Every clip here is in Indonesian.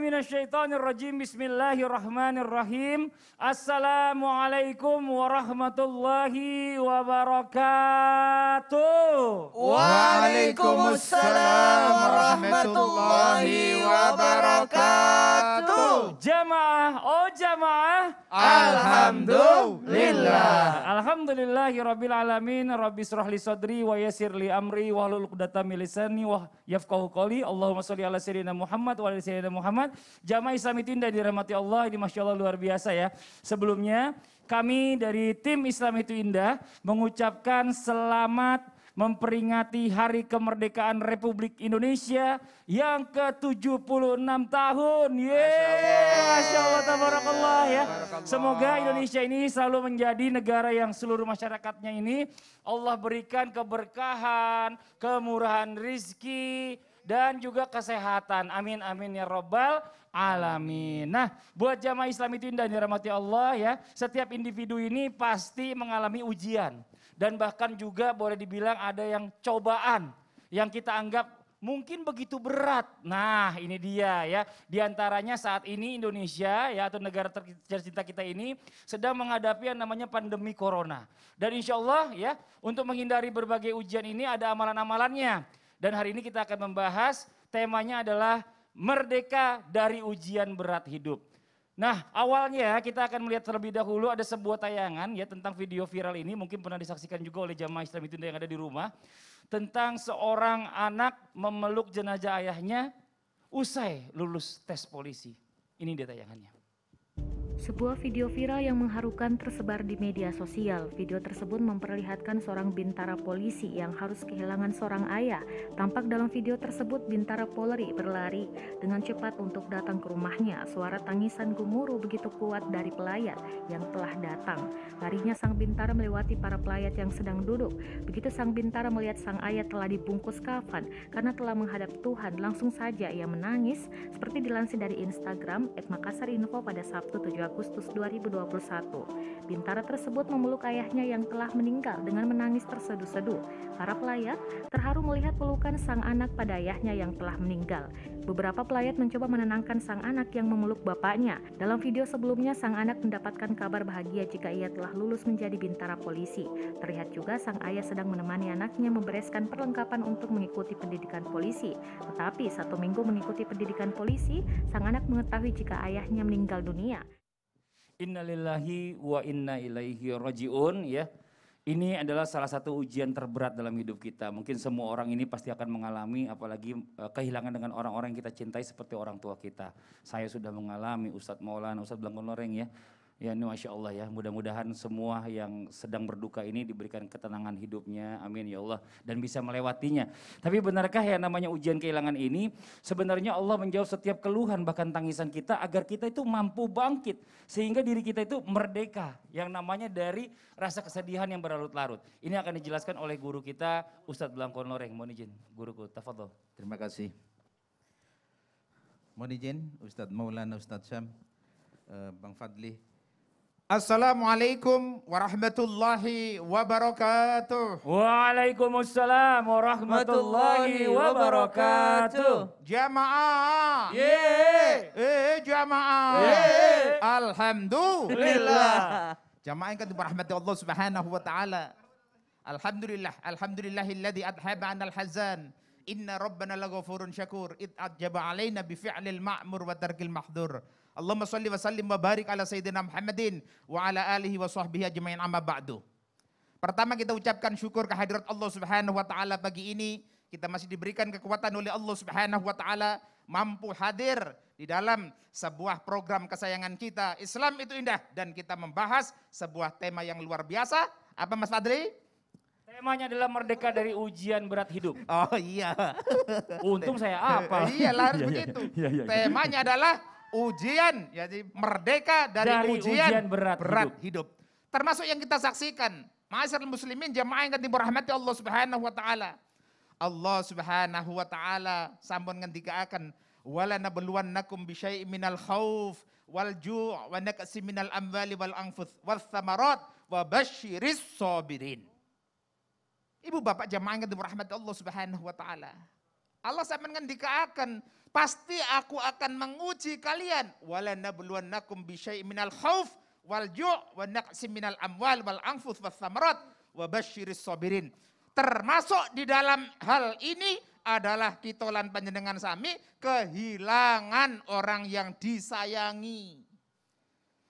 minasyaitonirrajim. Bismillahirrahmanirrahim. Assalamualaikum warahmatullahi wabarakatuh. Waalaikumsalam warahmatullahi wabarakatuh. Jamaah, oh jamaah. Alhamdulillah. Alhamdulillahirabbil alamin. Rabbi shrah li sadri wa yassir li amri wahlul 'uqdatam min lisani wa yafqahu qawli. Allahumma sholli ala sayyidina Muhammad wa ala sayyidina Muhammad. Jamaah Islam itu indah dirahmati Allah, ini Masya Allah luar biasa ya. Sebelumnya kami dari tim Islam itu indah mengucapkan selamat memperingati Hari Kemerdekaan Republik Indonesia yang ke-76 tahun. Masya Allah, tabarakallah ya. Semoga Indonesia ini selalu menjadi negara yang seluruh masyarakatnya ini Allah berikan keberkahan, kemurahan rizki, dan juga kesehatan. Amin, amin ya robbal alamin. Nah, buat jamaah Islam itu indah dirahmati Allah ya. Setiap individu ini pasti mengalami ujian. Dan bahkan juga boleh dibilang ada yang cobaan yang kita anggap mungkin begitu berat. Nah ini dia ya, di antaranya saat ini Indonesia ya atau negara tercinta kita ini sedang menghadapi yang namanya pandemi corona. Dan insya Allah ya untuk menghindari berbagai ujian ini ada amalan-amalannya. Dan hari ini kita akan membahas temanya adalah merdeka dari ujian berat hidup. Nah awalnya kita akan melihat terlebih dahulu ada sebuah tayangan ya tentang video viral ini mungkin pernah disaksikan juga oleh jamaah Islam itu yang ada di rumah. Tentang seorang anak memeluk jenazah ayahnya usai lulus tes polisi. Ini dia tayangannya. Sebuah video viral yang mengharukan tersebar di media sosial. Video tersebut memperlihatkan seorang bintara polisi yang harus kehilangan seorang ayah. Tampak dalam video tersebut bintara Polri berlari dengan cepat untuk datang ke rumahnya. Suara tangisan gemuruh begitu kuat dari pelayat yang telah datang. Larinya sang bintara melewati para pelayat yang sedang duduk. Begitu sang bintara melihat sang ayah telah dibungkus kafan karena telah menghadap Tuhan, langsung saja ia menangis seperti dilansir dari Instagram @makassarinfo pada Sabtu 7 Agustus 2021. Bintara tersebut memeluk ayahnya yang telah meninggal dengan menangis terseduh-seduh. Para pelayat terharu melihat pelukan sang anak pada ayahnya yang telah meninggal. Beberapa pelayat mencoba menenangkan sang anak yang memeluk bapaknya. Dalam video sebelumnya sang anak mendapatkan kabar bahagia jika ia telah lulus menjadi bintara polisi. Terlihat juga sang ayah sedang menemani anaknya membereskan perlengkapan untuk mengikuti pendidikan polisi. Tetapi 1 minggu mengikuti pendidikan polisi, sang anak mengetahui jika ayahnya meninggal dunia. Innalillahi wa inna ilaihi rajiun ya. Ini adalah salah satu ujian terberat dalam hidup kita. Mungkin semua orang ini pasti akan mengalami apalagi kehilangan dengan orang-orang yang kita cintai seperti orang tua kita. Saya sudah mengalami, Ustadz Maulana, Ustadz Blangkonoreng ya. Ya ini Masya Allah ya, mudah-mudahan semua yang sedang berduka ini diberikan ketenangan hidupnya, amin ya Allah. Dan bisa melewatinya. Tapi benarkah yang namanya ujian kehilangan ini, sebenarnya Allah menjawab setiap keluhan bahkan tangisan kita agar kita itu mampu bangkit. Sehingga diri kita itu merdeka, yang namanya dari rasa kesedihan yang berlarut-larut. Ini akan dijelaskan oleh guru kita, Ustadz Blangkonoreng. Mohon izin, guruku, tafadhol. Terima kasih. Mohon izin Ustadz Maulana, Ustadz Syam, Bang Fadli. Assalamualaikum warahmatullahi wabarakatuh. Waalaikumsalam warahmatullahi wabarakatuh. Jamaah. Jamaah. Alhamdulillah. Jamaah yang dirahmati Allah Subhanahu wa taala. Alhamdulillah, alhamdulillahilladzi adhaba 'anal hazan. Inna rabbana laghafurun syakur. Id ajaba 'alaina bi fi'lil ma'mur wa tarkil mahdur. Allahumma shalli wa sallim wa barik ala sayyidina Muhammadin wa ala alihi wa sahbihi ajma'in, amma ba'du. Pertama kita ucapkan syukur kehadirat Allah Subhanahu wa taala pagi ini. Kita masih diberikan kekuatan oleh Allah Subhanahu wa taala mampu hadir di dalam sebuah program kesayangan kita, Islam itu indah, dan kita membahas sebuah tema yang luar biasa. Apa Mas Fadli? Temanya adalah merdeka dari ujian berat hidup. Oh iya. Untung saya apa? Iyalah harus begitu. Temanya adalah ujian, jadi merdeka dari ujian berat hidup. Termasuk yang kita saksikan, ma'asyiral muslimin jamaah yang dirahmati Allah Subhanahu wa taala. Allah Subhanahu wa taala sampun ngendikaaken wala nabluwannakum bi syai'in minal khauf wal ju' wa naqsi minal amwali wal anfus wath thamarat wa basyiris sabirin. Ibu bapak jamaah yang dirahmati Allah Subhanahu wa taala. Allah sampean ngendikaaken, pasti aku akan menguji kalian. Wala nabluwannakum bisyai'in minal khauf wal ju' wa naqsim minal amwal wal anfus was samarat wa basyiris sabirin. Termasuk di dalam hal ini adalah kitolan panjenengan sami kehilangan orang yang disayangi.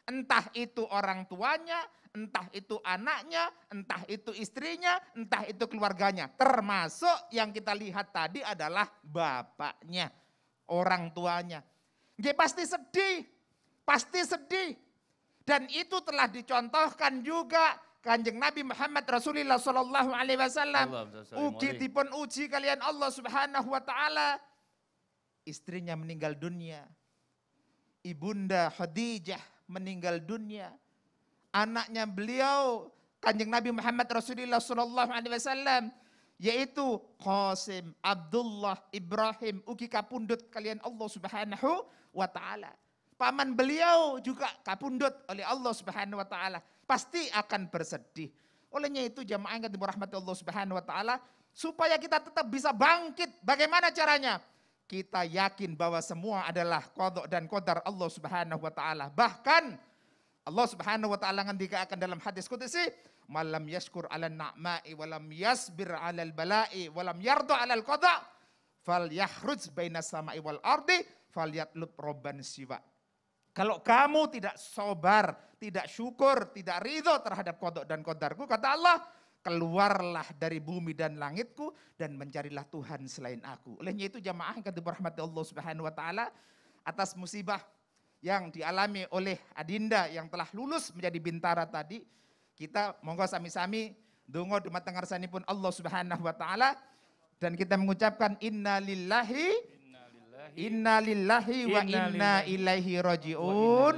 Entah itu orang tuanya, entah itu anaknya, entah itu istrinya, entah itu keluarganya. Termasuk yang kita lihat tadi adalah bapaknya, orang tuanya. Dia pasti sedih, pasti sedih. Dan itu telah dicontohkan juga Kanjeng Nabi Muhammad Rasulullah Sallallahu Alaihi Wasallam. Dipun uji kalian Allah Subhanahu Wa Taala. Istrinya meninggal dunia, ibunda Khadijah meninggal dunia, anaknya beliau Kanjeng Nabi Muhammad Rasulullah Sallallahu Alaihi Wasallam, yaitu Qasim, Abdullah, Ibrahim, ugi kapundut kalian Allah Subhanahu Wa Taala. Paman beliau juga kapundut oleh Allah Subhanahu Wa Taala. Pasti akan bersedih. Olehnya itu jamaah yang dirahmati Allah Subhanahu Wa Taala, supaya kita tetap bisa bangkit. Bagaimana caranya? Kita yakin bahwa semua adalah qada dan qadar Allah Subhanahu Wa Taala. Bahkan Allah Subhanahu Wa Taala ngendikakan dalam hadis qudsi, "Malam yashkur 'alan na'ma'i wa lam yasbir 'alal bala'i wa lam yarda 'alal qada, falyahruj bainas sama'i wal ardi falyatlub robban siwa." Kalau kamu tidak sabar, tidak syukur, tidak ridho terhadap qada dan qadarku, kata Allah, keluarlah dari bumi dan langitku dan mencarilah Tuhan selain aku. Olehnya itu jamaah yang dirahmati Allah Subhanahu Wa Taala, atas musibah yang dialami oleh Adinda yang telah lulus menjadi bintara tadi, kita monggo sami-sami donga dumateng ngarsanipun Allah Subhanahu Wa Taala, dan kita mengucapkan inna lillahi wa inna ilaihi raji'un.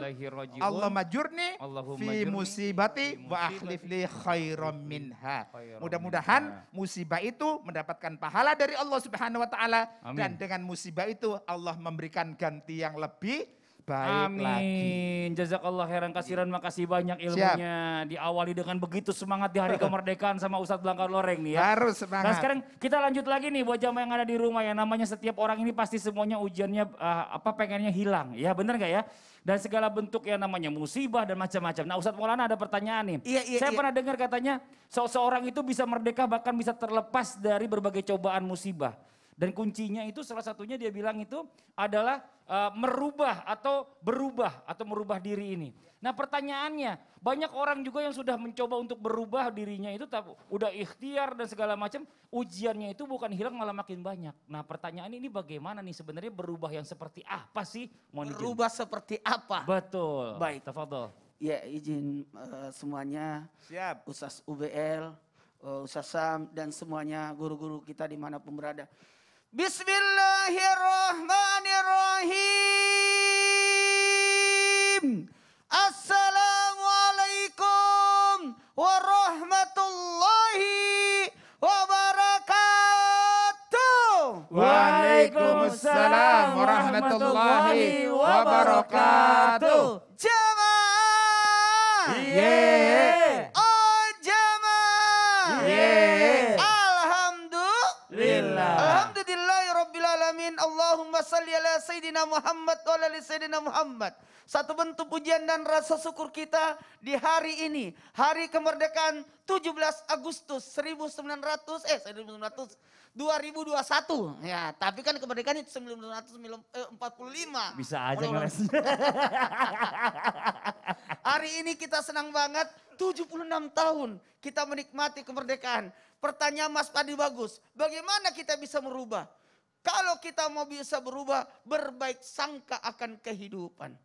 Allah majurni fi musibati wa akhlif li khairam minha. Mudah-mudahan musibah itu mendapatkan pahala dari Allah Subhanahu Wa Taala, dan dengan musibah itu Allah memberikan ganti yang lebih baik lagi. Amin. Jazakallah khairan kasiran, makasih banyak ilmunya. Diawali dengan begitu semangat di hari kemerdekaan sama Ustadz Blanka Loreng nih ya. Harus semangat. Nah sekarang kita lanjut lagi nih buat jamaah yang ada di rumah, yang namanya setiap orang ini pasti semuanya ujiannya pengennya hilang. Ya benar gak ya? Dan segala bentuk yang namanya musibah dan macam-macam. Nah Ustadz Maulana ada pertanyaan nih. Saya pernah dengar katanya seseorang itu bisa merdeka bahkan bisa terlepas dari berbagai cobaan musibah. Dan kuncinya itu salah satunya dia bilang itu adalah merubah atau merubah diri ini. Nah pertanyaannya, banyak orang juga yang sudah mencoba untuk berubah dirinya itu udah ikhtiar dan segala macam, ujiannya itu bukan hilang malah makin banyak. Nah pertanyaan ini bagaimana nih sebenarnya berubah yang seperti apa sih? Berubah seperti apa? Betul. Baik. Tafadhol. Ya izin semuanya. Siap. Ustaz UBL, Ustaz Sam dan semuanya guru-guru kita dimanapun berada. Bismillahirrahmanirrahim. Assalamualaikum warahmatullahi wabarakatuh. Waalaikumsalam warahmatullahi wabarakatuh. Jamaah. Yeay. Oh jamaah. Yeay. Alhamdulillah. Alhamdulillahirrabbilalamin. Allahumma salli ala Sayyidina Muhammad wa ala Sayyidina Muhammad. Satu bentuk pujian dan rasa syukur kita di hari ini. Hari kemerdekaan 17 Agustus 2021. Ya, tapi kan kemerdekaan itu 1945. Bisa aja ngeles. Hari ini kita senang banget, 76 tahun kita menikmati kemerdekaan. Pertanyaan Mas Padi bagus, bagaimana kita bisa merubah? Kalau kita mau bisa berubah, berbaik sangka akan kehidupan.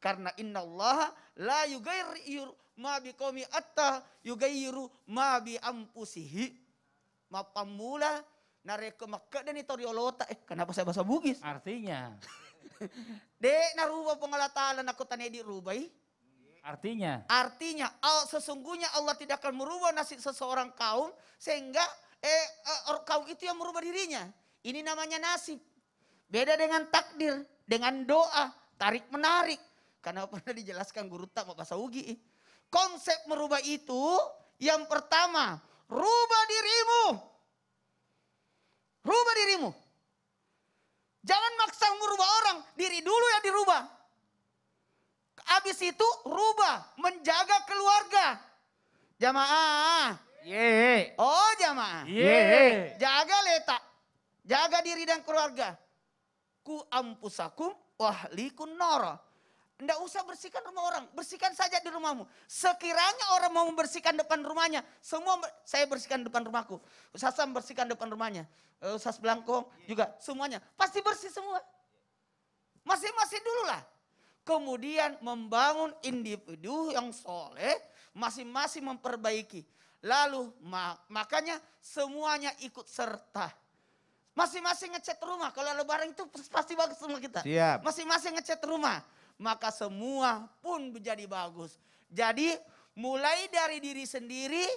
Karena innallaha la yugayyiru ma biqaumi atta yugayyiru ma bi ampusihi. Mapamula nareko makka dan itoriolota. Kenapa saya bahasa Bugis? Artinya? Naruba pengalatalan aku tanya dirubai. Artinya? Artinya sesungguhnya Allah tidak akan merubah nasib seseorang kaum sehingga kaum itu yang merubah dirinya. Ini namanya nasib. Beda dengan takdir, dengan doa, tarik menarik. Karena pernah dijelaskan guru tak bahasa Ugi. Konsep merubah itu yang pertama, rubah dirimu. Rubah dirimu. Jangan maksa merubah orang, diri dulu yang dirubah. Habis itu rubah, menjaga keluarga. Jamaah. Ye. Oh jamaah. Ye. Jaga letak. Jaga diri dan keluarga. Ku ampusakum wahlikun nara. Tidak usah bersihkan rumah orang. Bersihkan saja di rumahmu. Sekiranya orang mau membersihkan depan rumahnya. Saya bersihkan depan rumahku. Ustaz Sam bersihkan depan rumahnya. Ustaz Blangkong juga semuanya. Pasti bersih semua. Masing-masing dulu lah. Kemudian membangun individu yang soleh. Masing-masing memperbaiki. Lalu makanya semuanya ikut serta. Masing-masing ngecat rumah. Kalau lebaran itu pasti bagus semua kita. Siap. Masing-masing ngecat rumah. Maka semua pun menjadi bagus. Jadi mulai dari diri sendiri.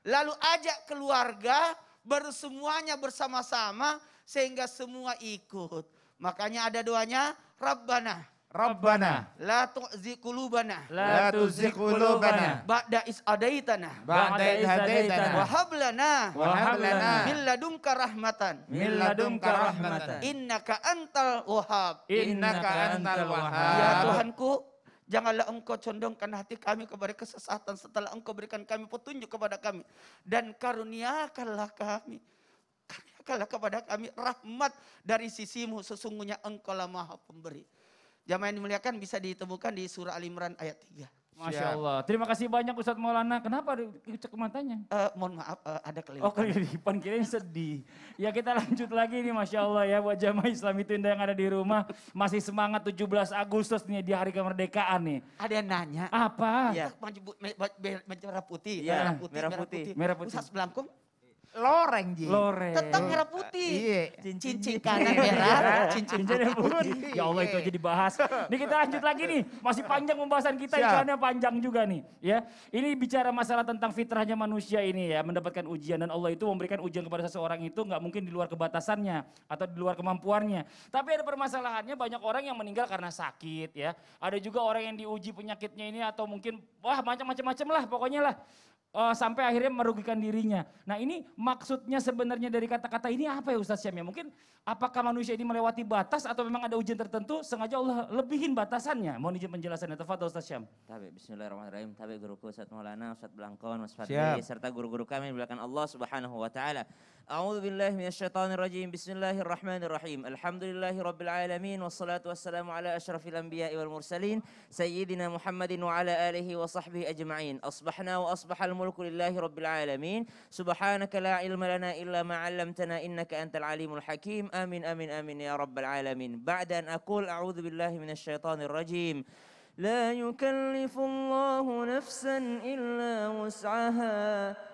Lalu ajak keluarga. Baru semuanya bersama-sama. Sehingga semua ikut. Makanya ada doanya. Rabbana. Rabbana. La tu'zi qulubana. La tuzigh qulubana. Ba'da is adaitana. Ba'da idh hadaitana. Wahab lana. Wahab lana. Min ladunka rahmatan. Min ladunka rahmatan. Innaka antal wahhab. Innaka antal wahhab. Ya Tuhanku, janganlah engkau condongkan hati kami kepada kesesatan setelah engkau berikan kami petunjuk kepada kami. Dan karuniakanlah kami. Karuniakanlah kepada kami rahmat dari sisimu, sesungguhnya engkau lah maha pemberi. Jamaah yang dimuliakan bisa ditemukan di surah Al-Imran ayat 3. Masya Allah. Terima kasih banyak Ustadz Maulana. Kenapa ada cek matanya? Mohon maaf, ada kelilipan. Oh kelilipan, kirain sedih. Ya kita lanjut lagi nih Masya Allah ya. Buat jamaah Islam itu yang ada di rumah. Masih semangat 17 Agustus nih di hari kemerdekaan nih. Ada yang nanya. Apa? Ya, merah putih. Ya, merah putih. Merah putih. Ustaz Blangkong. Loreng ji. Lore. Tentang merah putih. Iya. Cincin kanan merah, cincin Cincin putih. putih. Ya Allah itu aja dibahas. Nih kita lanjut lagi nih. Masih panjang pembahasan kita, Siap. iklannya panjang juga nih. Ya, ini bicara masalah tentang fitrahnya manusia ini ya, mendapatkan ujian dan Allah itu memberikan ujian kepada seseorang itu nggak mungkin di luar kebatasannya atau di luar kemampuannya. Tapi ada permasalahannya banyak orang yang meninggal karena sakit ya. Ada juga orang yang diuji penyakitnya ini atau mungkin wah macam-macam lah pokoknya lah. Sampai akhirnya merugikan dirinya. Nah ini maksudnya sebenarnya dari kata-kata ini apa ya Ustaz Syam ya? Mungkin apakah manusia ini melewati batas atau memang ada ujian tertentu sengaja Allah lebihin batasannya? Mohon izin penjelasannya. Tafadhol Ustaz Syam. Tabi bismillahirrahmanirrahim. Tabi guruku Ustaz Maulana, Ustaz Blangkon, Mas Fadli Siap. serta guru-guru kami yang dimuliakan Allah Subhanahu wa taala. A'udzu billahi minasyaitonir rajim. Bismillahirrahmanirrahim. Alhamdulillahirabbil alamin wassalatu wassalamu ala asyrafil anbiya'i wal mursalin sayyidina Muhammadin wa ala alihi wa sahbihi ajma'in. Asbahna wa asbahal mulku lillahi rabbil alamin. Subhanaka la ilma lana illa ma 'allamtana innaka antal alimul hakim. Amin amin amin ya rabbal alamin. Ba'da an aqul a'udzu billahi minasyaitonir rajim. لا يكلف الله نفسا إلا وسعها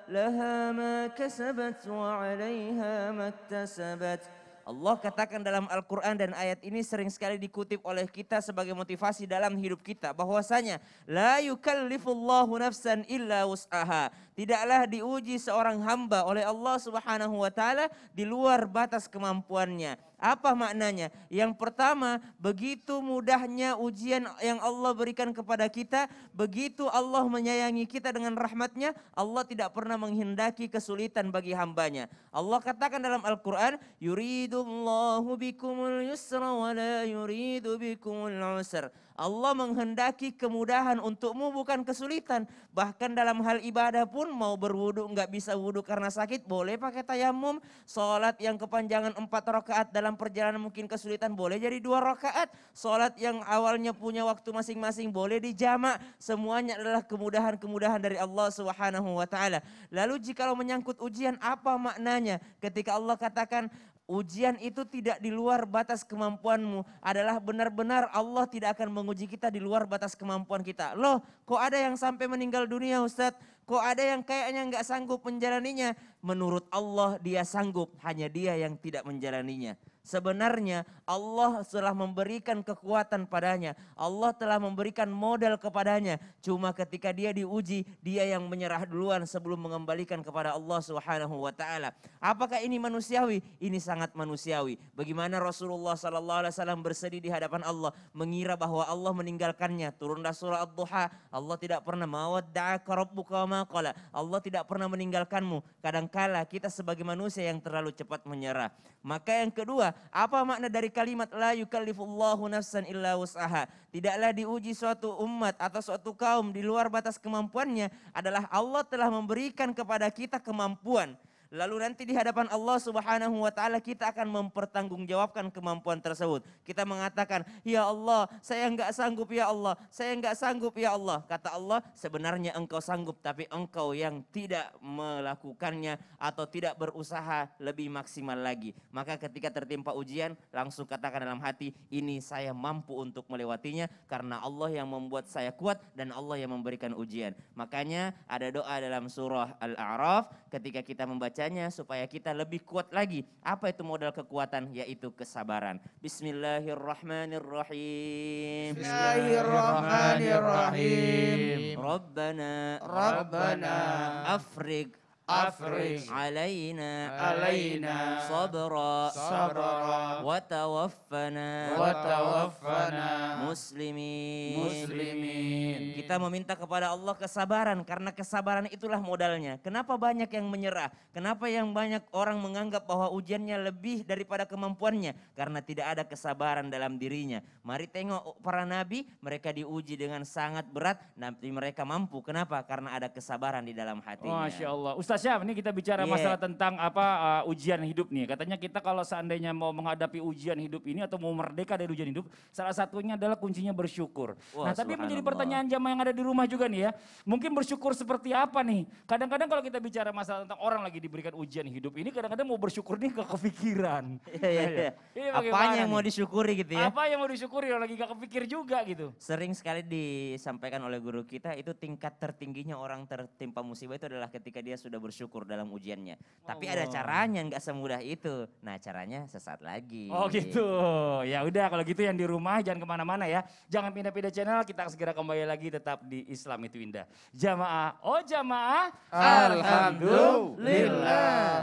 لها ما كسبت وعليها ما اكتسبت. Allah katakan dalam Al-Quran dan ayat ini sering sekali dikutip oleh kita sebagai motivasi dalam hidup kita. Bahwasanya la yukallifullahu nafsan illa wus'aha. Tidaklah diuji seorang hamba oleh Allah Subhanahu wa taala di luar batas kemampuannya. Apa maknanya? Yang pertama, begitu mudahnya ujian yang Allah berikan kepada kita, begitu Allah menyayangi kita dengan rahmatnya, Allah tidak pernah menghendaki kesulitan bagi hambanya. Allah katakan dalam Al-Quran, yuridullahu bikumul yusra wa la yuridu bikumul usra. Allah menghendaki kemudahan untukmu bukan kesulitan. Bahkan dalam hal ibadah pun mau berwudu nggak bisa wudu karena sakit boleh pakai tayamum. Sholat yang kepanjangan 4 rakaat dalam perjalanan mungkin kesulitan boleh jadi 2 rakaat. Sholat yang awalnya punya waktu masing-masing boleh dijamak. Semuanya adalah kemudahan-kemudahan dari Allah Subhanahu wa taala. Lalu jikalau menyangkut ujian apa maknanya ketika Allah katakan ujian itu tidak di luar batas kemampuanmu, adalah benar-benar Allah tidak akan menguji kita di luar batas kemampuan kita. Loh, kok ada yang sampai meninggal dunia Ustadz? Kok ada yang kayaknya nggak sanggup menjalaninya? Menurut Allah dia sanggup, hanya dia yang tidak menjalaninya. Sebenarnya Allah telah memberikan kekuatan padanya. Allah telah memberikan modal kepadanya. Cuma ketika dia diuji, dia yang menyerah duluan sebelum mengembalikan kepada Allah Subhanahu wa taala. Apakah ini manusiawi? Ini sangat manusiawi. Bagaimana Rasulullah sallallahu alaihi wasallam bersedih di hadapan Allah, mengira bahwa Allah meninggalkannya. Turunlah surah Ad-Duha. Allah tidak pernah mawadda'aka rabbuka wa ma qala. Allah tidak pernah meninggalkanmu. Kadangkala kita sebagai manusia yang terlalu cepat menyerah. Maka yang kedua, Apa makna dari kalimat la yukallifullahu nafsan illa wus'aha? Tidaklah diuji suatu umat atau suatu kaum di luar batas kemampuannya, adalah Allah telah memberikan kepada kita kemampuan. Lalu nanti di hadapan Allah Subhanahu wa taala kita akan mempertanggungjawabkan kemampuan tersebut. Kita mengatakan, "Ya Allah, saya enggak sanggup ya Allah. Saya enggak sanggup ya Allah." Kata Allah, "Sebenarnya engkau sanggup, tapi engkau yang tidak melakukannya atau tidak berusaha lebih maksimal lagi." Maka ketika tertimpa ujian, langsung katakan dalam hati, "Ini saya mampu untuk melewatinya karena Allah yang membuat saya kuat dan Allah yang memberikan ujian." Makanya ada doa dalam surah Al-A'raf ketika kita membaca supaya kita lebih kuat lagi. Apa itu modal kekuatan? Yaitu kesabaran. Bismillahirrahmanirrahim. Bismillahirrahmanirrahim. Rabbana Afrig alaina sabra wa tawaffana muslimin. Kita meminta kepada Allah kesabaran, karena kesabaran itulah modalnya. Kenapa banyak yang menyerah? Kenapa yang banyak orang menganggap bahwa ujiannya lebih daripada kemampuannya? Karena tidak ada kesabaran dalam dirinya. Mari tengok para nabi, mereka diuji dengan sangat berat, tapi mereka mampu. Kenapa? Karena ada kesabaran di dalam hatinya. Masya Allah. Ustaz Syam, ini kita bicara masalah tentang ujian hidup nih. Katanya kita kalau seandainya mau menghadapi ujian hidup ini atau mau merdeka dari ujian hidup, salah satunya adalah kuncinya bersyukur. Wah, nah, tapi menjadi pertanyaan jamaah yang ada di rumah juga nih ya. Mungkin bersyukur seperti apa nih? Kadang-kadang kalau kita bicara masalah tentang orang lagi diberikan ujian hidup ini, kadang-kadang mau bersyukur nih gak kepikiran. Apanya yang mau disyukuri gitu ya? Apa yang mau disyukuri kalau lagi gak kepikir juga gitu. Sering sekali disampaikan oleh guru kita, itu tingkat tertingginya orang tertimpa musibah itu adalah ketika dia sudah bersyukur dalam ujiannya. Tapi ada caranya, nggak semudah itu. Nah, caranya sesaat lagi. Oh gitu. Ya udah kalau gitu yang di rumah jangan kemana-mana ya. Jangan pindah-pindah channel, kita segera kembali lagi tetap di Islam itu Indah. Jamaah, oh jamaah. Alhamdulillah.